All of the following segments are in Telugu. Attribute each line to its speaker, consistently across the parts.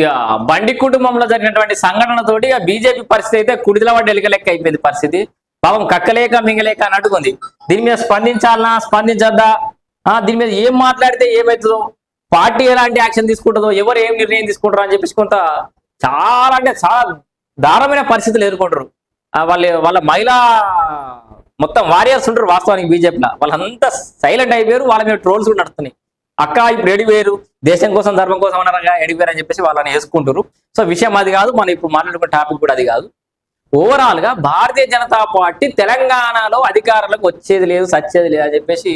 Speaker 1: ఇక బండి కుటుంబంలో జరిగినటువంటి సంఘటనతోటి ఇక బీజేపీ పరిస్థితి అయితే కుడిదల పడ్డ ఎలిక లెక్క అయిపోయింది పరిస్థితి. పాపం కక్కలేక మింగలేక అని అడుగుంది. దీని మీద స్పందించాలనా స్పందించద్దా, దీని మీద ఏం మాట్లాడితే ఏమవుతుందో, పార్టీ ఎలాంటి యాక్షన్ తీసుకుంటుందో, ఎవరు ఏం నిర్ణయం తీసుకుంటారో అని చెప్పేసి కొంత చాలా అంటే చాలా దారుణమైన పరిస్థితులు ఎదుర్కొంటారు. వాళ్ళ మహిళా మొత్తం వారియర్స్ ఉంటారు వాస్తవానికి బీజేపీలో. వాళ్ళంతా సైలెంట్ అయిపోయారు, వాళ్ళ మీద ట్రోల్స్ కూడా నడుస్తున్నాయి. అక్క ఇప్పుడు ఎడిపోయారు, దేశం కోసం ధర్మం కోసం అన్నారా ఎడిపోయారు అని చెప్పేసి వాళ్ళని వేసుకుంటారు. సో విషయం అది కాదు, మనం ఇప్పుడు మాట్లాడుకున్న టాపిక్ కూడా అది కాదు. ఓవరాల్ గా భారతీయ జనతా పార్టీ తెలంగాణలో అధికారులకు వచ్చేది లేదు, సచ్చేది లేదు అని చెప్పేసి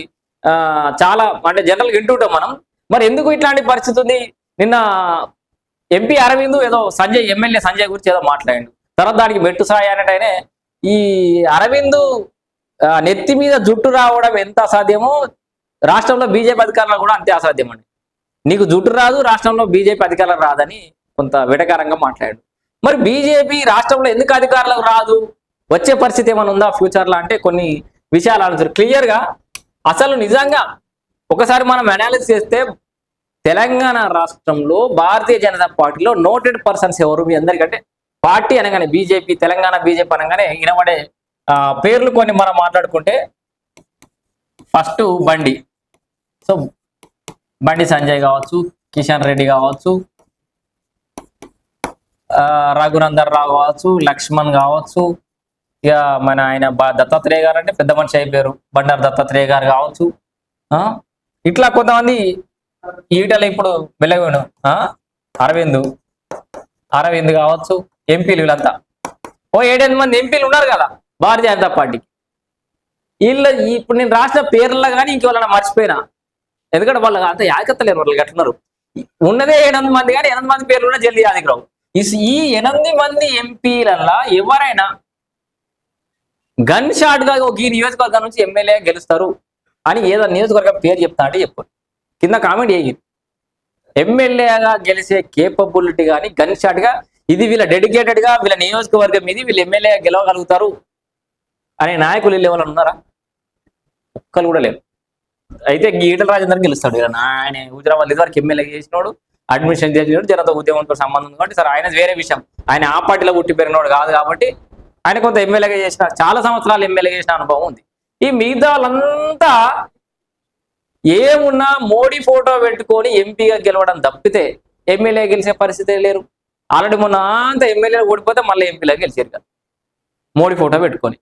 Speaker 1: చాలా అంటే జనరల్ వింటుంటాం మనం. మరి ఎందుకు ఇట్లాంటి పరిస్థితి ఉంది? నిన్న ఎంపీ అరవింద్ ఏదో ఎమ్మెల్యే సంజయ్ గురించి ఏదో మాట్లాడిండు. తర్వాత దానికి మెట్టు సాయి అనేటైనే ఈ అరవింద్ నెత్తి మీద జుట్టు రావడం ఎంత అసాధ్యమో రాష్ట్రంలో బీజేపీ అధికారులు కూడా అంతే అసాధ్యం అండి. నీకు జుట్టు రాదు, రాష్ట్రంలో బీజేపీ అధికారులకు రాదని కొంత వెటకారంగా మాట్లాడాడు. మరి బీజేపీ రాష్ట్రంలో ఎందుకు అధికారులకు రాదు, వచ్చే పరిస్థితి ఏమైనా ఉందా ఫ్యూచర్లో అంటే కొన్ని విషయాలు ఆలోచించారు క్లియర్ గా. అసలు నిజంగా ఒకసారి మనం అనాలిసిస్ చేస్తే తెలంగాణ రాష్ట్రంలో భారతీయ జనతా పార్టీలో నోటెడ్ పర్సన్స్ ఎవరు మీ అందరికంటే, పార్టీ అనగానే బీజేపీ, తెలంగాణ బీజేపీ అనగానే వినబడే పేర్లు కొన్ని మనం మాట్లాడుకుంటే ఫస్ట్ బండి. సో బండి సంజయ్ కావచ్చు, కిషన్ రెడ్డి కావచ్చు, రఘునందన్ రావు కావచ్చు, లక్ష్మణ్ కావచ్చు, ఇక మన ఆయన దత్తాత్రేయ గారు అంటే పెద్ద మనిషి అయిపోయారు, బండారు దత్తాత్రేయ గారు కావచ్చు. ఇట్లా కొంతమంది ఈటలు ఇప్పుడు వెలగను అరవింద్ కావచ్చు, ఎంపీలు వీళ్ళంతా ఓ 7-8 మంది ఎంపీలు ఉన్నారు కదా భారతీయ జనతా పార్టీకి. వీళ్ళు ఇప్పుడు నేను రాసిన పేర్లలో కానీ ఇంకెవరైనా మర్చిపోయినా, ఎందుకంటే వాళ్ళు అంత యాదకత్తలేరు, వాళ్ళు కట్టున్నారు. ఉన్నదే 8 మంది కానీ 8 మంది పేర్లు కూడా జల్దీ యాదగిరావు. ఈ 8 మంది ఎంపీలల్లా ఎవరైనా గన్ షాట్ గా ఈ నియోజకవర్గం నుంచి ఎమ్మెల్యే గెలుస్తారు అని ఏదో నియోజకవర్గం పేరు చెప్తా అంటే చెప్పు, కింద కామెంట్ చేయి. ఎమ్మెల్యేగా గెలిచే కేపబిలిటీ కానీ గన్ షాట్ గా ఇది వీళ్ళ డెడికేటెడ్ గా వీళ్ళ నియోజకవర్గం మీద వీళ్ళు ఎమ్మెల్యే గెలవగలుగుతారు అనే నాయకులు ఎవరైనా ఉన్నారా? ఒక్కరు కూడా లేరు. అయితే ఈటల రాజేందర్ గెలుస్తాడు. ఆయన హుజరాబాద్ ఇదివరకు ఎమ్మెల్యే చేసినోడు, అడ్మిషన్ చేసినోడు, జనతా ఉద్యమంతో సంబంధం ఉంది కాబట్టి సరే ఆయన వేరే విషయం. ఆయన ఆ పార్టీలో పుట్టి పెరిగినోడు కాదు కాబట్టి ఆయన కొంత ఎమ్మెల్యేగా చేసిన, చాలా సంవత్సరాలు ఎమ్మెల్యేగా చేసిన అనుభవం ఉంది. ఈ మిగతా వాళ్ళంతా ఏమున్నా మోడీ ఫోటో పెట్టుకొని ఎంపీగా గెలవడం తప్పితే ఎమ్మెల్యే గెలిచే పరిస్థితి లేరు. ఆల్రెడీ మొన్న అంతా ఎమ్మెల్యే ఓడిపోతే మళ్ళీ ఎంపీలో గెలిచారు కదా మోడీ ఫోటో పెట్టుకొని.